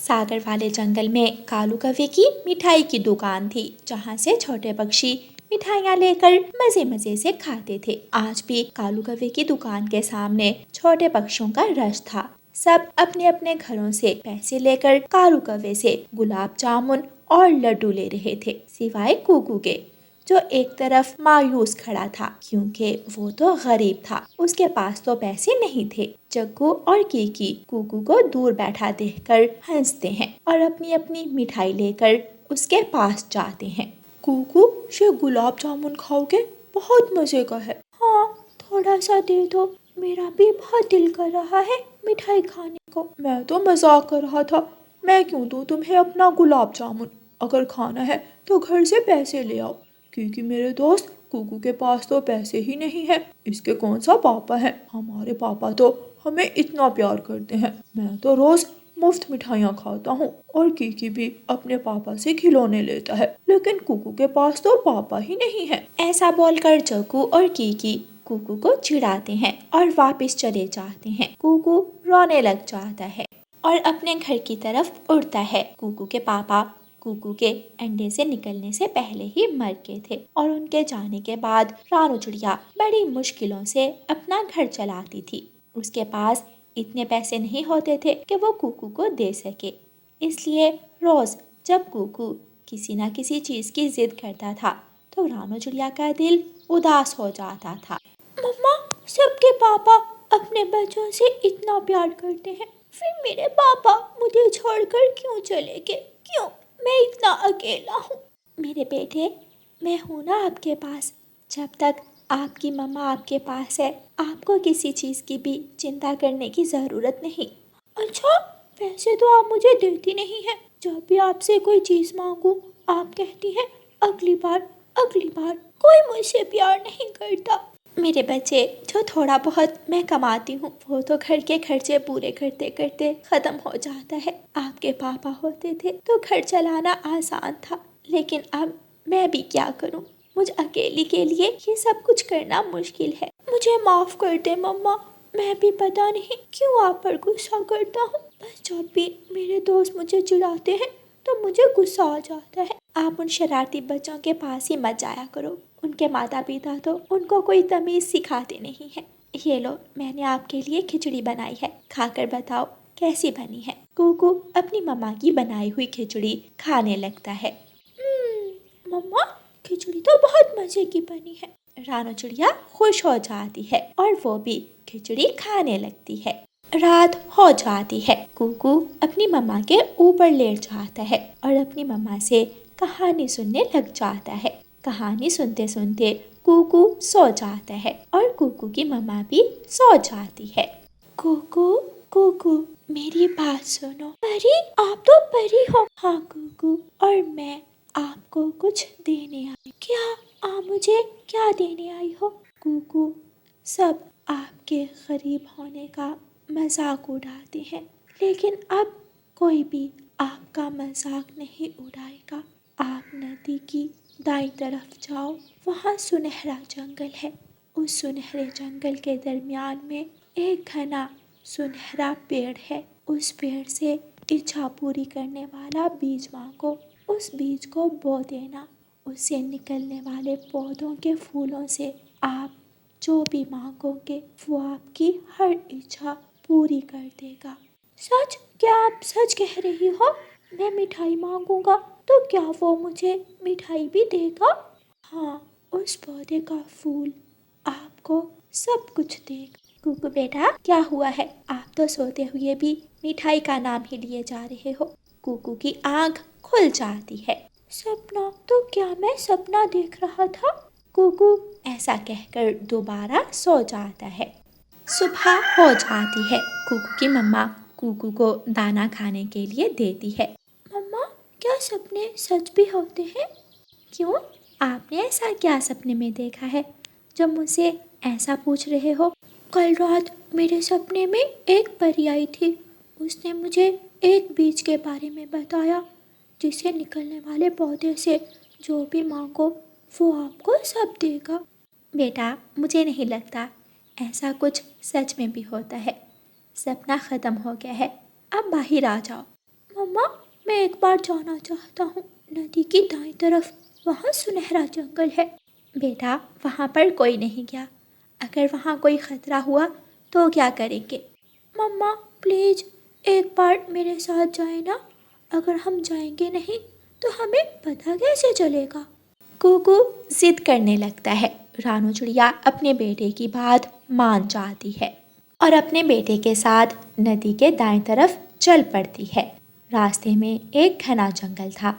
सागर वाले जंगल में कालू कौवे की मिठाई की दुकान थी, जहाँ से छोटे पक्षी मिठाइयाँ लेकर मजे मजे से खाते थे। आज भी कालू कौवे की दुकान के सामने छोटे पक्षियों का रश था। सब अपने अपने घरों से पैसे लेकर कालू कौवे से गुलाब जामुन और लड्डू ले रहे थे, सिवाय कुकू के, जो एक तरफ मायूस खड़ा था क्योंकि वो तो गरीब था। उसके पास तो पैसे नहीं थे। जग्गू और कीकी कुकू को दूर बैठा देखकर हंसते हैं और अपनी अपनी मिठाई लेकर उसके पास जाते हैं। कुकू, ये गुलाब जामुन खाओगे? बहुत मजे का है। हाँ, थोड़ा सा दे दो, मेरा भी बहुत दिल कर रहा है मिठाई खाने को। मैं तो मजाक कर रहा था, मैं क्यों दूं तुम्हें अपना गुलाब जामुन? अगर खाना है तो घर से पैसे ले आओ, क्योंकि मेरे दोस्त कुकू के पास तो पैसे ही नहीं है। इसके कौन सा पापा है? हमारे पापा तो हमें इतना प्यार करते हैं। मैं तो रोज मुफ्त मिठाइयाँ खाता हूँ और कीकी भी अपने पापा से खिलौने लेता है, लेकिन कुकू के पास तो पापा ही नहीं है। ऐसा बोलकर जग्गू और कीकी कुकू को चिढ़ाते हैं और वापस चले जाते हैं। कुकू रोने लग जाता है और अपने घर की तरफ उड़ता है। कुकू के पापा कुकू के अंडे से निकलने से पहले ही मर गए थे और उनके जाने के बाद रानू चिड़िया बड़ी मुश्किलों से अपना घर चलाती थी। उसके पास इतने पैसे नहीं होते थे कि वो कुकू को दे सके, इसलिए रोज जब कुकू किसी न किसी चीज की जिद करता था तो रानू चिड़िया का दिल उदास हो जाता था। मम्मा, सबके पापा अपने बच्चों से इतना प्यार करते हैं, फिर मेरे पापा मुझे छोड़कर क्यों चले गए? क्यों मैं इतना अकेला हूँ? मेरे बेटे, मैं हूँ ना आपके पास। जब तक आपकी मम्मा आपके पास है, आपको किसी चीज़ की भी चिंता करने की ज़रूरत नहीं। अच्छा, वैसे तो आप मुझे देती नहीं हैं। जब भी आपसे कोई चीज़ मांगूं, आप कहती हैं अगली बार, अगली बार। कोई मुझसे प्यार नहीं करता। मेरे बच्चे, जो थोड़ा बहुत मैं कमाती हूँ वो तो घर के खर्चे पूरे करते करते ख़त्म हो जाता है। आपके पापा होते थे तो घर चलाना आसान था, लेकिन अब मैं भी क्या करूँ? मुझ अकेली के लिए ये सब कुछ करना मुश्किल है। मुझे माफ़ कर दे मम्मा, मैं भी पता नहीं क्यों आप पर गुस्सा करता हूँ। बस जब भी मेरे दोस्त मुझे चिढ़ाते हैं तो मुझे गुस्सा आ जाता है। आप उन शरारती बच्चों के पास ही मत जाया करो। उनके माता पिता तो उनको कोई तमीज़ सिखाते नहीं है। ये लो, मैंने आपके लिए खिचड़ी बनाई है, खाकर बताओ कैसी बनी है। कुकू अपनी मम्मा की बनाई हुई खिचड़ी खाने लगता है। मम्मा, खिचड़ी तो बहुत मजे की बनी है। रानू चिड़िया खुश हो जाती है और वो भी खिचड़ी खाने लगती है। रात हो जाती है। कुकू अपनी मम्मा के ऊपर लेट जाता है और अपनी मम्मा से कहानी सुनने लग जाता है। कहानी सुनते सुनते कुकू सो जाता है और कुकू की मम्मा भी सो जाती है। कुकू, कुकू, मेरी बात सुनो। परी, आप तो परी हो। हाँ कुकू, और मैं आपको कुछ देने आई। क्या? आप मुझे क्या देने आई हो? कुकू, सब आपके गरीब होने का मजाक उड़ाते हैं, लेकिन अब कोई भी आपका मजाक नहीं उड़ाएगा। आप नदी की दाईं तरफ जाओ, वहाँ सुनहरा जंगल है। उस सुनहरे जंगल के दरमियान में एक घना सुनहरा पेड़ है। उस पेड़ से इच्छा पूरी करने वाला बीज मांगो। उस बीज को बो देना। उससे निकलने वाले पौधों के फूलों से आप जो भी मांगोगे वो आपकी हर इच्छा पूरी कर देगा। सच? क्या आप सच कह रही हो? मैं मिठाई मांगूंगा तो क्या वो मुझे मिठाई भी देगा? हाँ, उस पौधे का फूल आपको सब कुछ देगा। कुकू बेटा, क्या हुआ है? आप तो सोते हुए भी मिठाई का नाम ही लिए जा रहे हो। कुकू की आंख खुल जाती है। सपना? तो क्या मैं सपना देख रहा था? कुकू ऐसा कहकर दोबारा सो जाता है। सुबह हो जाती है। कुकू की मम्मा कुकू को दाना खाने के लिए देती है। मम्मा, क्या सपने सच भी होते हैं? क्यों? आपने ऐसा क्या सपने में देखा है जो मुझसे ऐसा पूछ रहे हो? कल रात मेरे सपने में एक परी आई थी। उसने मुझे एक बीज के बारे में बताया, जिससे निकलने वाले पौधे से जो भी मांगो वो आपको सब देगा। बेटा, मुझे नहीं लगता ऐसा कुछ सच में भी होता है। सपना ख़त्म हो गया है, अब बाहर आ जाओ। मम्मा, मैं एक बार जाना चाहता हूँ नदी की दाईं तरफ, वहाँ सुनहरा जंगल है। बेटा, वहाँ पर कोई नहीं गया। अगर वहाँ कोई खतरा हुआ तो क्या करेंगे? मम्मा प्लीज़, एक बार मेरे साथ जाए ना। अगर हम जाएंगे नहीं तो हमें पता कैसे चलेगा? कुकू जिद करने लगता है। रानू चिड़िया अपने बेटे की बात मान जाती है और अपने बेटे के साथ नदी के दाएं तरफ चल पड़ती है। रास्ते में एक घना जंगल था।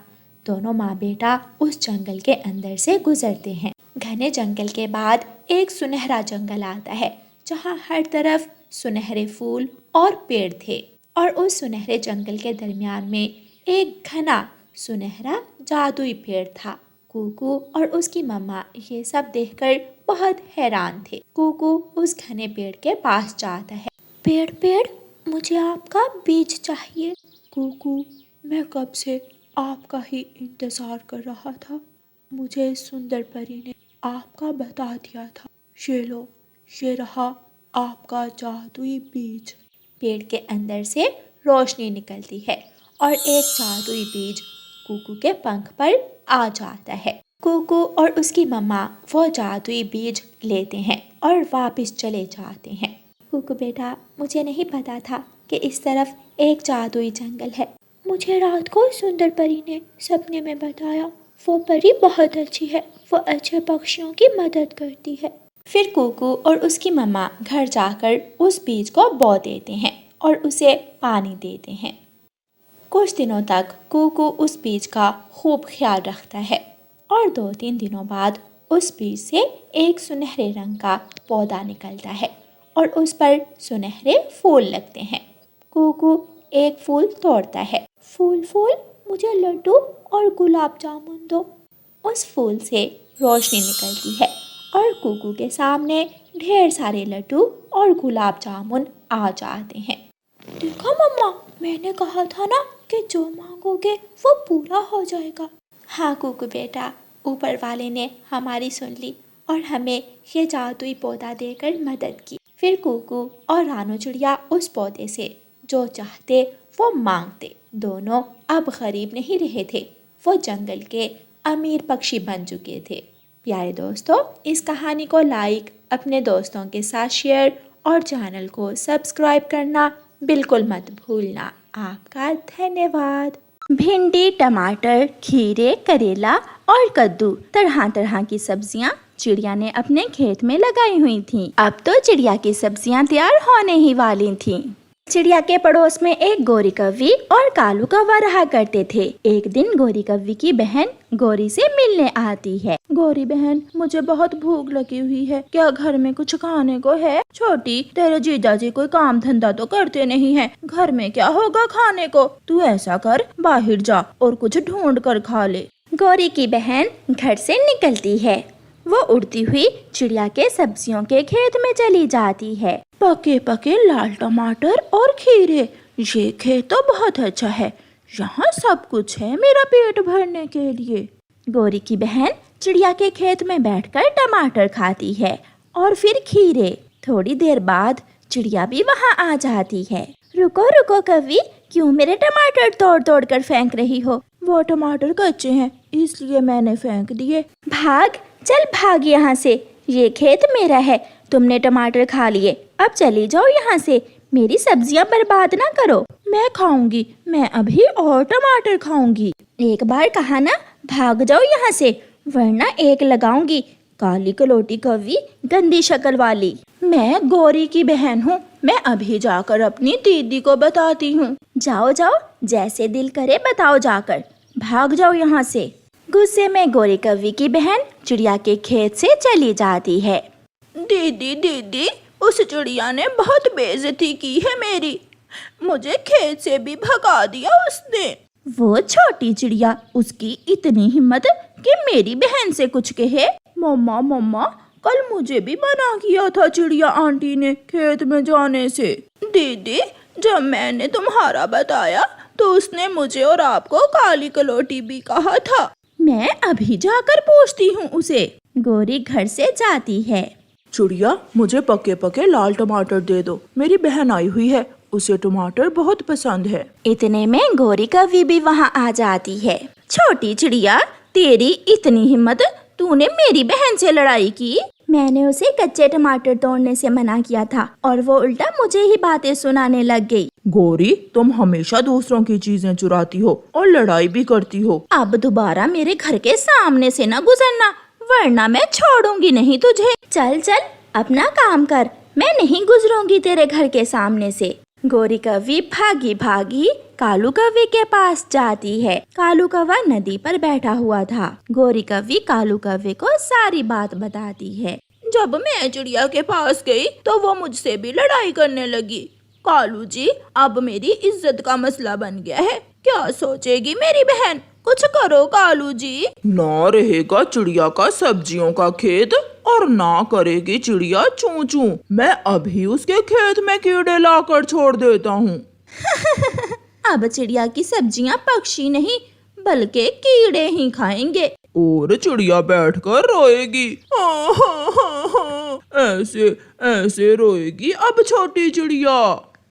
दोनों माँ बेटा उस जंगल के अंदर से गुजरते हैं। घने जंगल के बाद एक सुनहरा जंगल आता है, जहाँ हर तरफ सुनहरे फूल और पेड़ थे। और उस सुनहरे जंगल के दरमियान में एक घना सुनहरा जादुई पेड़ था। कुकू और उसकी मम्मा ये सब देखकर बहुत हैरान थे। कुकू उस घने पेड़ के पास जाता है। पेड़ पेड़, मुझे आपका बीज चाहिए। कुकू, मैं कब से आपका ही इंतजार कर रहा था। मुझे सुंदर परी ने आपका बता दिया था। ये लो, ये रहा आपका जादुई बीज। पेड़ के अंदर से रोशनी निकलती है और एक जादुई बीज कुकू के पंख पर आ जाता है। कुकू और उसकी मम्मा वो जादुई बीज लेते हैं और वापस चले जाते हैं। कुकू बेटा, मुझे नहीं पता था कि इस तरफ एक जादुई जंगल है। मुझे रात को सुंदर परी ने सपने में बताया। वो परी बहुत अच्छी है, वो अच्छे पक्षियों की मदद करती है। फिर कुकू और उसकी मम्मा घर जाकर उस बीज को बो देते हैं और उसे पानी देते हैं। कुछ दिनों तक कुकू उस बीज का खूब ख्याल रखता है और 2-3 दिनों बाद उस बीज से एक सुनहरे रंग का पौधा निकलता है और उस पर सुनहरे फूल लगते हैं। कुकू एक फूल तोड़ता है। फूल फूल, मुझे लड्डू और गुलाब जामुन दो। उस फूल से रोशनी निकलती है और कुकू के सामने ढेर सारे लड्डू और गुलाब जामुन आ जाते हैं। देखो मम्मा, मैंने कहा था ना कि जो मांगोगे वो पूरा हो जाएगा। हाँ कुकू बेटा, ऊपर वाले ने हमारी सुन ली और हमें ये जादुई पौधा देकर मदद की। फिर कुकू और रानू चिड़िया उस पौधे से जो चाहते वो मांगते। दोनों अब गरीब नहीं रहे थे, वो जंगल के अमीर पक्षी बन चुके थे। प्यारे दोस्तों, इस कहानी को लाइक, अपने दोस्तों के साथ शेयर और चैनल को सब्सक्राइब करना बिल्कुल मत भूलना। आपका धन्यवाद। भिंडी, टमाटर, खीरे, करेला और कद्दू, तरह तरह की सब्जियां चिड़िया ने अपने खेत में लगाई हुई थीं। अब तो चिड़िया की सब्जियां तैयार होने ही वाली थीं। चिड़िया के पड़ोस में एक गोरी कौवी और कालू कौवा रहा करते थे। एक दिन गोरी कौवी की बहन गोरी से मिलने आती है। गोरी बहन, मुझे बहुत भूख लगी हुई है, क्या घर में कुछ खाने को है? छोटी, तेरे जीजाजी कोई काम धंधा तो करते नहीं है, घर में क्या होगा खाने को? तू ऐसा कर, बाहर जा और कुछ ढूंढ कर खा ले। गोरी की बहन घर से निकलती है। वो उड़ती हुई चिड़िया के सब्जियों के खेत में चली जाती है। पके पके लाल टमाटर और खीरे, ये खेत तो बहुत अच्छा है, यहाँ सब कुछ है मेरा पेट भरने के लिए। गोरी की बहन चिड़िया के खेत में बैठकर टमाटर खाती है और फिर खीरे। थोड़ी देर बाद चिड़िया भी वहाँ आ जाती है। रुको रुको कौवी, क्यों मेरे टमाटर तोड़ तोड़ कर फेंक रही हो? वो टमाटर कच्चे हैं इसलिए मैंने फेंक दिए। भाग, चल भाग यहाँ से, ये खेत मेरा है, तुमने टमाटर खा लिए, अब चली जाओ यहाँ से, मेरी सब्जियाँ बर्बाद ना करो। मैं खाऊंगी, मैं अभी और टमाटर खाऊंगी। एक बार कहा ना, भाग जाओ यहाँ से, वरना एक लगाऊंगी। काली कलोटी कौवी, गंदी शक्ल वाली। मैं गोरी की बहन हूँ, मैं अभी जाकर अपनी दीदी को बताती हूँ। जाओ जाओ, जैसे दिल करे बताओ जाकर, भाग जाओ यहाँ से। गुस्से में गोरी कौवी की बहन चिड़िया के खेत से चली जाती है। दीदी दीदी, उस चिड़िया ने बहुत बेइज्जती की है मेरी, मुझे खेत से भी भगा दिया उसने। वो छोटी चिड़िया, उसकी इतनी हिम्मत कि मेरी बहन से कुछ कहे। मम्मा मम्मा, कल मुझे भी मना किया था चिड़िया आंटी ने खेत में जाने से। दीदी, जब मैंने तुम्हारा बताया तो उसने मुझे और आपको काली कलोटी भी कहा था। मैं अभी जाकर पूछती हूँ उसे। गोरी घर से जाती है। चिड़िया, मुझे पके पके लाल टमाटर दे दो, मेरी बहन आई हुई है, उसे टमाटर बहुत पसंद है। इतने में गौरी कौवी भी वहाँ आ जाती है। छोटी चिड़िया, तेरी इतनी हिम्मत, तूने मेरी बहन से लड़ाई की? मैंने उसे कच्चे टमाटर तोड़ने से मना किया था और वो उल्टा मुझे ही बातें सुनाने लग गई। गौरी, तुम हमेशा दूसरों की चीजें चुराती हो और लड़ाई भी करती हो। अब दोबारा मेरे घर के सामने से न गुजरना, वरना मैं छोड़ूंगी नहीं तुझे। चल चल, अपना काम कर, मैं नहीं गुजरूंगी तेरे घर के सामने से। गौरी कौवी भागी भागी कालू कौवे के पास जाती है। कालू कौवा नदी पर बैठा हुआ था। गौरी कौवी कालू कौवे को सारी बात बताती है। जब मैं चिड़िया के पास गई तो वो मुझसे भी लड़ाई करने लगी। कालू जी, अब मेरी इज्जत का मसला बन गया है। क्या सोचेगी मेरी बहन? कुछ करो कालू जी। ना रहेगा चिड़िया का सब्जियों का खेत और ना करेगी चिड़िया चूं चूं। मैं अभी उसके खेत में कीड़े लाकर छोड़ देता हूँ। अब चिड़िया की सब्जियां पक्षी नहीं बल्कि कीड़े ही खाएंगे। और चिड़िया बैठकर रोएगी। ऐसे ऐसे रोएगी अब छोटी चिड़िया।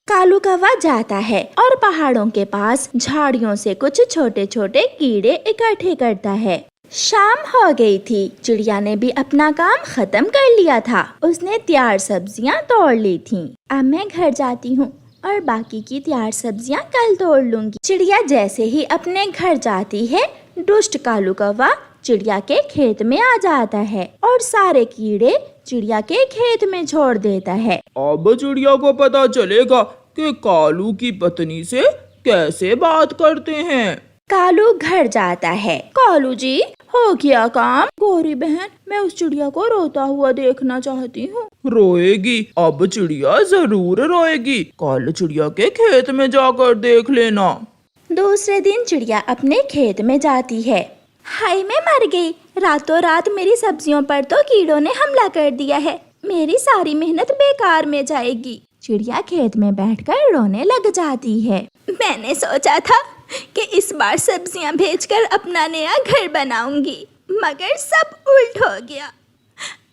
कालू कौवा जाता है और पहाड़ों के पास झाड़ियों से कुछ छोटे छोटे कीड़े इकट्ठे करता है। शाम हो गई थी। चिड़िया ने भी अपना काम खत्म कर लिया था। उसने तैयार सब्जियां तोड़ ली थीं। अब मैं घर जाती हूँ और बाकी की तैयार सब्जियां कल तोड़ लूंगी। चिड़िया जैसे ही अपने घर जाती है, दुष्ट कालू कौवा चिड़िया के खेत में आ जाता है और सारे कीड़े चिड़िया के खेत में छोड़ देता है। अब चिड़िया को पता चलेगा कि कालू की पत्नी से कैसे बात करते हैं। कालू घर जाता है। कालू जी, हो गया काम? गौरी बहन, मैं उस चिड़िया को रोता हुआ देखना चाहती हूँ। रोएगी? अब चिड़िया जरूर रोएगी। कल चिड़िया के खेत में जाकर देख लेना। दूसरे दिन चिड़िया अपने खेत में जाती है। हाय, मैं मर गई। रातों रात मेरी सब्जियों पर तो कीड़ों ने हमला कर दिया है। मेरी सारी मेहनत बेकार में जाएगी। चिड़िया खेत में बैठकर रोने लग जाती है। मैंने सोचा था कि इस बार सब्जियां बेचकर अपना नया घर बनाऊंगी, मगर सब उल्ट हो गया।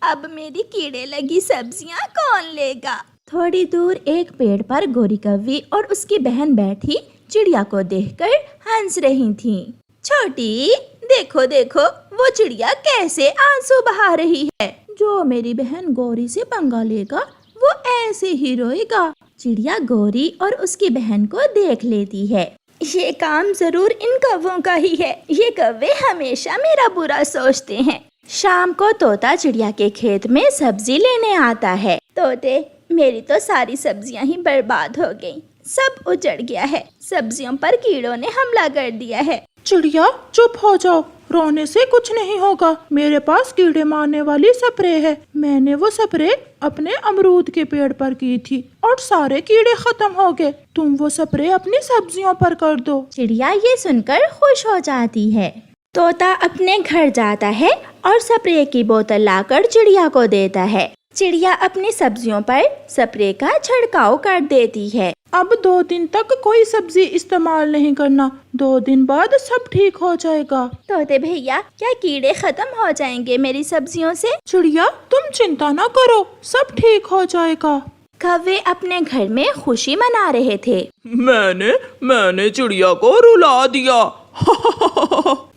अब मेरी कीड़े लगी सब्जियां कौन लेगा? थोड़ी दूर एक पेड़ पर गौरी कौवी और उसकी बहन बैठी चिड़िया को देखकर हंस रही थीं। छोटी, देखो देखो, वो चिड़िया कैसे आंसू बहा रही है। जो मेरी बहन गौरी से पंगा लेगा वो ऐसे ही रोएगा। चिड़िया गौरी और उसकी बहन को देख लेती है। ये काम जरूर इन कौवों का ही है। ये कौवे हमेशा मेरा बुरा सोचते हैं। शाम को तोता चिड़िया के खेत में सब्जी लेने आता है। तोते, मेरी तो सारी सब्जियां ही बर्बाद हो गईं। सब उजड़ गया है। सब्जियों पर कीड़ों ने हमला कर दिया है। चिड़िया, चुप हो जाओ। रोने से कुछ नहीं होगा। मेरे पास कीड़े मारने वाली स्प्रे है। मैंने वो स्प्रे अपने अमरूद के पेड़ पर की थी और सारे कीड़े खत्म हो गए। तुम वो स्प्रे अपनी सब्जियों पर कर दो। चिड़िया ये सुनकर खुश हो जाती है। तोता अपने घर जाता है और स्प्रे की बोतल लाकर चिड़िया को देता है। चिड़िया अपनी सब्जियों पर स्प्रे का छिड़काव कर देती है। अब 2 दिन तक कोई सब्जी इस्तेमाल नहीं करना। 2 दिन बाद सब ठीक हो जाएगा। तोते भैया, क्या कीड़े खत्म हो जाएंगे मेरी सब्जियों से? चिड़िया, तुम चिंता ना करो, सब ठीक हो जाएगा। कौवे अपने घर में खुशी मना रहे थे। मैंने चिड़िया को रुला दिया।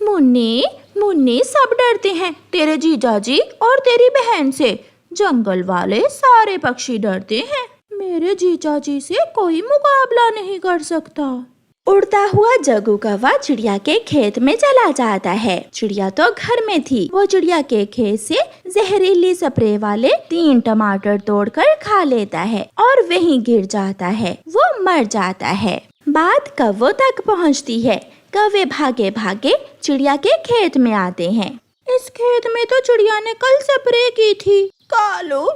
मुन्नी, मुन्नी, सब डरते हैं तेरे जीजाजी और तेरी बहन से। जंगल वाले सारे पक्षी डरते हैं। मेरे जीजाजी से कोई मुकाबला नहीं कर सकता। उड़ता हुआ जग्गू कौवा चिड़िया के खेत में चला जाता है। चिड़िया तो घर में थी। वो चिड़िया के खेत से जहरीली स्प्रे वाले 3 टमाटर तोड़कर खा लेता है और वहीं गिर जाता है। वो मर जाता है। बात कौवों तक पहुंचती है। कौवे भागे भागे चिड़िया के खेत में आते हैं। इस खेत में तो चिड़िया ने कल स्प्रे की थी। कालू,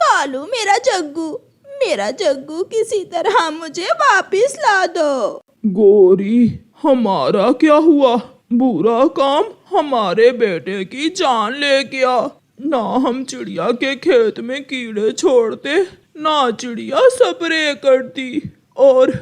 कालू, मेरा जग्गू किसी तरह मुझे वापस ला दो। गौरी, हमारा क्या हुआ? बुरा काम हमारे बेटे की जान ले गया। ना हम चिड़िया के खेत में कीड़े छोड़ते, ना चिड़िया स्प्रे करती और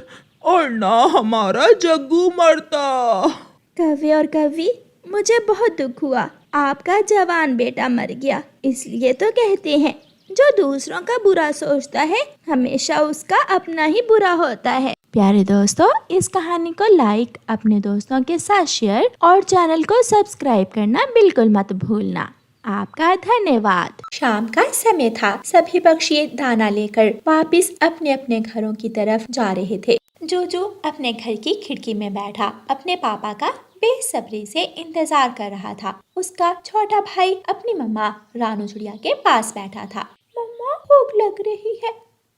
ना हमारा जग्गू मरता। कौवे और कौवी, मुझे बहुत दुख हुआ। आपका जवान बेटा मर गया। इसलिए तो कहते हैं जो दूसरों का बुरा सोचता है हमेशा उसका अपना ही बुरा होता है। प्यारे दोस्तों, इस कहानी को लाइक, अपने दोस्तों के साथ शेयर और चैनल को सब्सक्राइब करना बिल्कुल मत भूलना। आपका धन्यवाद। शाम का समय था। सभी पक्षी दाना लेकर वापस अपने अपने घरों की तरफ जा रहे थे। जूजू अपने घर की खिड़की में बैठा अपने पापा का बेसब्री से इंतजार कर रहा था। उसका छोटा भाई अपनी मम्मा रानू चिड़िया के पास बैठा था। मम्मा, भूख लग रही है,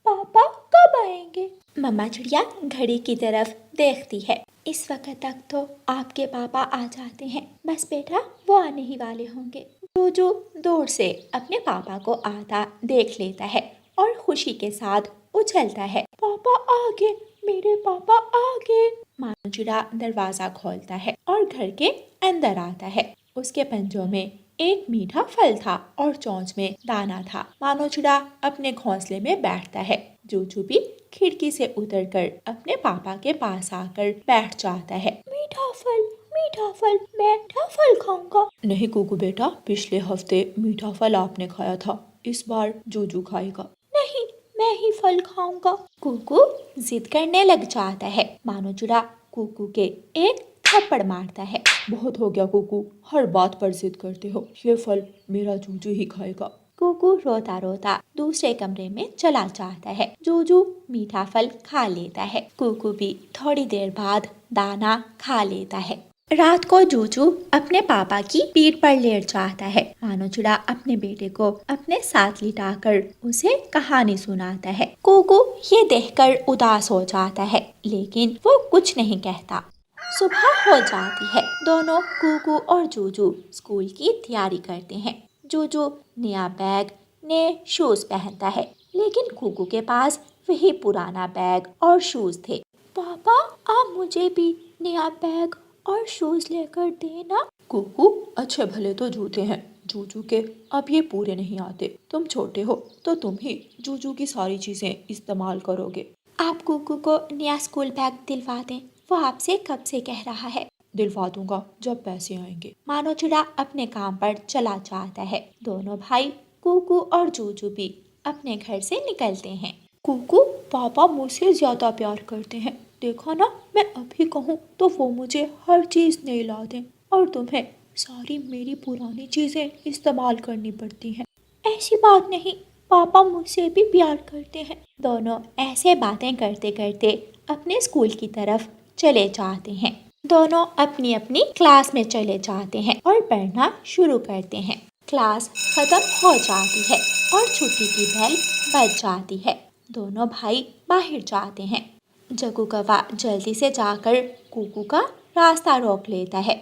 पापा कब आएंगे? मम्मा चिड़िया घड़ी की तरफ देखती है। इस वक्त तक तो आपके पापा आ जाते हैं, बस बेटा वो आने ही वाले होंगे। जूजू दूर से अपने पापा को आता देख लेता है और खुशी के साथ उछलता है। पापा आ गए, मेरे पापा आ गए। मानो चिड़ा दरवाजा खोलता है और घर के अंदर आता है। उसके पंजों में एक मीठा फल था और चोंच में दाना था। मानो चिड़ा अपने घोंसले में बैठता है। जूजू भी खिड़की से उतरकर अपने पापा के पास आकर बैठ जाता है। मीठा फल, मैं मीठा फल खाऊंगा। नहीं कुकू बेटा, पिछले हफ्ते मीठा फल आपने खाया था, इस बार जूजू खाएगा। नहीं, मैं ही फल खाऊंगा। कुकू जिद करने लग जाता है। मानो चिड़ा कुकू के एक थप्पड़ मारता है। बहुत हो गया कुकू, हर बात पर जिद करते हो। ये फल मेरा जूजू ही खाएगा। कुकू रोता रोता दूसरे कमरे में चला जाता है। जूजू मीठा फल खा लेता है। कुकू भी थोड़ी देर बाद दाना खा लेता है। रात को जूजू अपने पापा की पीठ पर लेट जाता है। मानो चिड़ा अपने बेटे को अपने साथ लिटाकर उसे कहानी सुनाता है। कुकू ये देखकर उदास हो जाता है, लेकिन वो कुछ नहीं कहता। सुबह हो जाती है। दोनों कुकू और जूजू स्कूल की तैयारी करते हैं। जूजू नया बैग, नए शूज पहनता है, लेकिन कुकू के पास वही पुराना बैग और शूज थे। पापा, आप मुझे भी नया बैग और शूज लेकर देना। कुकू, अच्छे भले तो जूते हैं, जूजू के अब ये पूरे नहीं आते। तुम छोटे हो तो तुम ही जूजू की सारी चीजें इस्तेमाल करोगे। आप कुकू को नया स्कूल बैग दिलवा दें, वो आपसे कब से कह रहा है। दिलवा दूंगा जब पैसे आएंगे। मानो चिड़ा अपने काम पर चला जाता है। दोनों भाई कुकू और जूजू भी अपने घर से निकलते हैं। कुकू, पापा मुझसे ज्यादा प्यार करते हैं, देखो ना, मैं अभी कहूँ तो वो मुझे हर चीज नहीं ला दें और तुम्हें सारी मेरी पुरानी चीजें इस्तेमाल करनी पड़ती हैं। ऐसी बात नहीं, पापा मुझसे भी प्यार करते हैं। दोनों ऐसे बातें करते करते अपने स्कूल की तरफ चले जाते हैं। दोनों अपनी अपनी क्लास में चले जाते हैं और पढ़ना शुरू करते हैं। क्लास खत्म हो जाती है और छुट्टी की बेल बज जाती है। दोनों भाई बाहर जाते हैं। जग्गू कौवा जल्दी से जाकर कुकू का रास्ता रोक लेता है।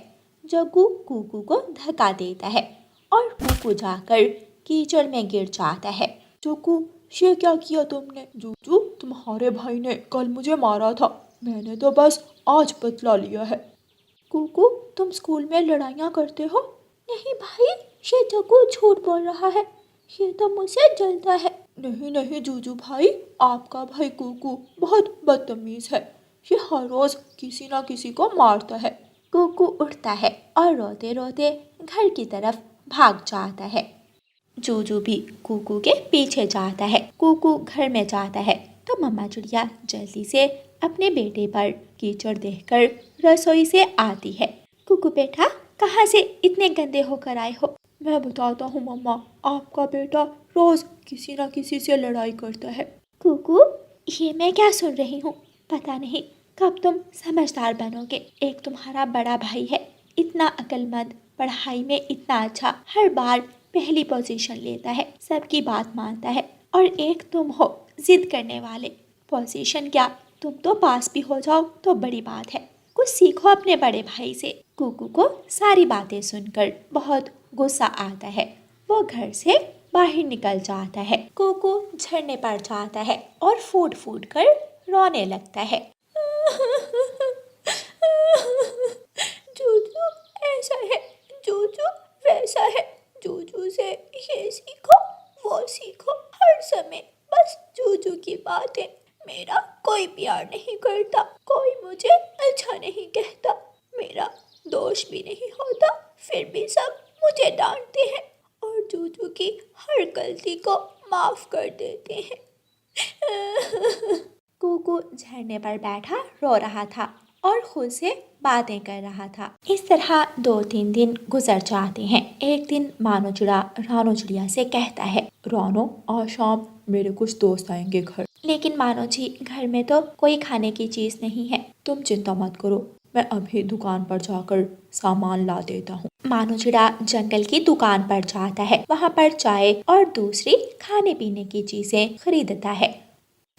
जग्गू कुकू को धक्का देता है और कुकू जाकर कीचड़ में गिर जाता है। जग्गू, ये क्या किया तुमने? जूजू, तुम्हारे भाई ने कल मुझे मारा था, मैंने तो बस आज बदला लिया है। कुकू, तुम स्कूल में लड़ाइयाँ करते हो? नहीं भाई, ये जग्गू झूठ बोल रहा है, ये तो मुझसे जलता है। नहीं नहीं जूजू भाई, आपका भाई कुकू बहुत बदतमीज है, ये हर रोज किसी ना किसी को मारता है। कुकू उठता है और रोते रोते घर की तरफ भाग जाता है। जूजू भी कुकू के पीछे जाता है। कुकू घर में जाता है तो मम्मा चिड़िया जल्दी से अपने बेटे पर कीचड़ देखकर रसोई से आती है। कुकू बेटा, कहाँ से इतने गंदे होकर आए हो? मैं बताता हूँ मम्मा, आपका बेटा रोज किसी ना किसी से लड़ाई करता है। कुकू, ये मैं क्या सुन रही हूँ? पता नहीं कब तुम समझदार बनोगे। एक तुम्हारा बड़ा भाई है, इतना अक्लमंद, पढ़ाई में इतना अच्छा, हर बार पहली पोजीशन लेता है, सबकी बात मानता है, और एक तुम हो जिद करने वाले। पोजीशन क्या, तुम तो पास भी हो जाओ तो बड़ी बात है। कुछ सीखो अपने बड़े भाई से। कुकू को सारी बातें सुनकर बहुत गुस्सा आता है। वो घर से बाहर निकल जाता है। कुकू झरने पर जाता है और फूट फूट कर रोने लगता है। जूजू ऐसा है, जूजू वैसा है, जूजू से ये सीखो वो सीखो, हर समय बस जूजू की बातें। मेरा कोई प्यार नहीं करता, कोई मुझे अच्छा नहीं कहता, मेरा दोष भी नहीं होता, फिर भी सब मुझे डांटते हैं और जूजू की हर गलती को माफ कर देते हैं। कुकू झरने पर बैठा रो रहा था और खुद से बातें कर रहा था। इस तरह 2-3 दिन गुजर जाते हैं। एक दिन मानो चिड़ा रानो चिड़िया से कहता है, रानो, आज शाम मेरे कुछ दोस्त आएंगे घर। लेकिन मानो जी, घर में तो कोई खाने की चीज नहीं है। तुम चिंता मत करो, मैं अभी दुकान पर जाकर सामान ला देता हूँ। मानो चिड़ा जंगल की दुकान पर जाता है। वहाँ पर चाय और दूसरी खाने पीने की चीजें खरीदता है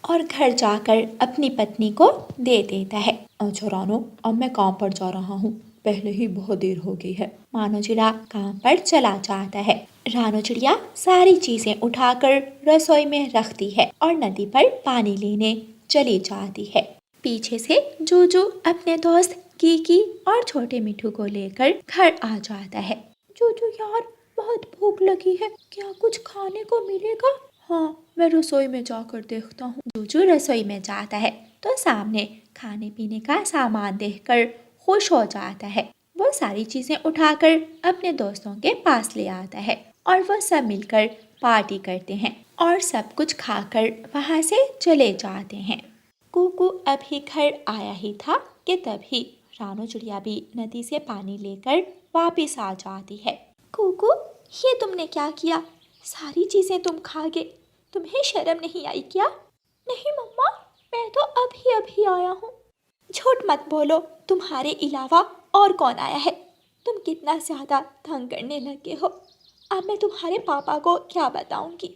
और घर जाकर अपनी पत्नी को दे देता है। अच्छा रानो, अब मैं काम पर जा रहा हूँ, पहले ही बहुत देर हो गई है। मानो चिड़ा काम पर चला जाता है। रानो चिड़िया सारी चीजें उठाकर रसोई में रखती है और नदी पर पानी लेने चली जाती है। पीछे से जूजू अपने दोस्त कीकी और छोटे मिठू को लेकर घर आ जाता है। जूजू यार, बहुत भूख लगी है, क्या कुछ खाने को मिलेगा? हाँ, मैं रसोई में जाकर देखता हूँ। जूजू रसोई में जाता है तो सामने खाने पीने का सामान देखकर खुश हो जाता है। वो सारी चीजें उठाकर अपने दोस्तों के पास ले आता है और वो सब मिलकर पार्टी करते हैं और सब कुछ खाकर वहाँ से चले जाते हैं। कुकू अभी घर आया ही था कि तभी रानो चिड़िया भी नदी से पानी लेकर वापस आ जाती है। कुकू, ये तुमने क्या किया? सारी चीजें तुम खा गए, तुम्हें शर्म नहीं आई क्या? नहीं मम्मा, मैं तो अभी अभी आया हूँ। झूठ मत बोलो, तुम्हारे अलावा और कौन आया है? तुम कितना ज्यादा तंग करने लगे हो। अब मैं तुम्हारे पापा को क्या बताऊंगी,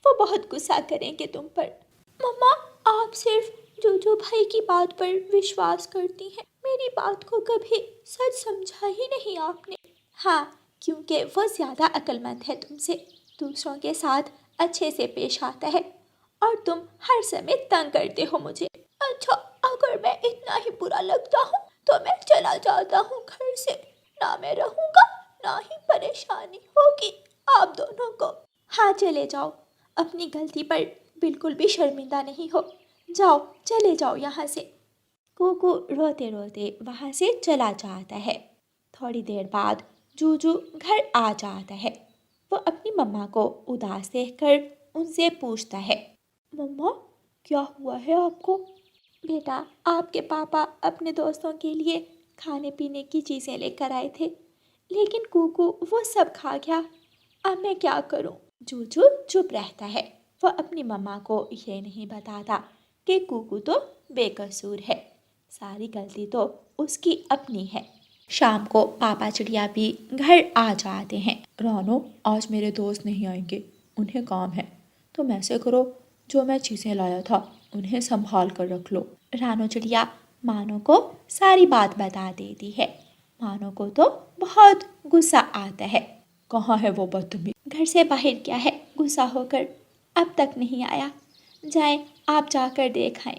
वो बहुत गुस्सा करेंगे तुम पर। मम्मा, आप सिर्फ जूजू भाई की बात पर विश्वास करती हैं, मेरी बात को कभी सच समझा ही नहीं आपने। हाँ, क्योंकि वो ज्यादा अक्लमंद है तुमसे, दूसरों के साथ अच्छे से पेश आता है और तुम हर समय तंग करते हो मुझे। अच्छा, अगर मैं इतना ही बुरा लगता हूँ तो मैं चला जाता हूँ घर से। ना मैं रहूँगा, ना ही परेशानी होगी आप दोनों को। हाँ, चले जाओ, अपनी गलती पर बिल्कुल भी शर्मिंदा नहीं हो। जाओ, चले जाओ यहाँ से। कुकू रोते रोते वहाँ से चला जाता है। थोड़ी देर बाद जूजू घर आ जाता है। वो अपनी मम्मा को उदास देखकर उनसे पूछता है, मम्मा, क्या हुआ है आपको? बेटा, आपके पापा अपने दोस्तों के लिए खाने पीने की चीज़ें लेकर आए थे, लेकिन कुकू वो सब खा गया। अब मैं क्या करूं? जूजू चुप रहता है। वो अपनी मम्मा को ये नहीं बताता कि कुकू तो बेकसूर है, सारी गलती तो उसकी अपनी है। शाम को पापा चिड़िया भी घर आ जाते हैं। रानो, आज मेरे दोस्त नहीं आएंगे, उन्हें काम है। तुम ऐसे करो, जो मैं चीज़ें लाया था उन्हें संभाल कर रख लो। रानो चिड़िया मानो को सारी बात बता देती है। मानो को तो बहुत गुस्सा आता है। कहाँ है वो बदतमीज? घर से बाहर गया है गुस्सा होकर, अब तक नहीं आया। जाएं, आप जाकर देख आएं।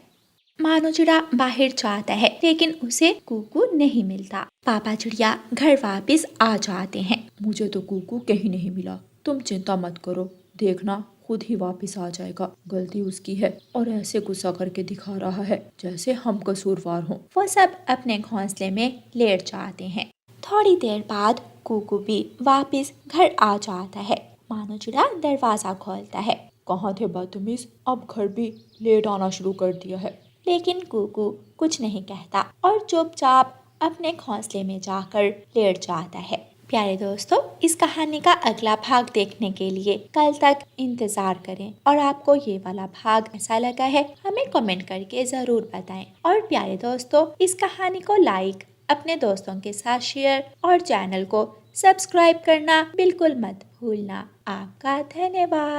मानो चिड़ा बाहर जाता है लेकिन उसे कुकू नहीं मिलता। पापा चिड़िया घर वापस आ जाते हैं। मुझे तो कुकू कहीं नहीं मिला, तुम चिंता मत करो, देखना खुद ही वापस आ जाएगा। गलती उसकी है और ऐसे गुस्सा करके दिखा रहा है जैसे हम कसूरवार हों। वो सब अपने घोंसले में लेट जाते हैं। थोड़ी देर बाद कुकू भी वापस घर आ जाता है। मानो चिड़ा दरवाजा खोलता है। कहाँ थे बदतमीज, अब घर भी लेट आना शुरू कर दिया है। लेकिन कुकू कुछ नहीं कहता और चुपचाप अपने घोंसले में जाकर लेट जाता है। प्यारे दोस्तों, इस कहानी का अगला भाग देखने के लिए कल तक इंतजार करें और आपको ये वाला भाग कैसा लगा है हमें कमेंट करके ज़रूर बताएं। और प्यारे दोस्तों, इस कहानी को लाइक, अपने दोस्तों के साथ शेयर और चैनल को सब्सक्राइब करना बिल्कुल मत भूलना। आपका धन्यवाद।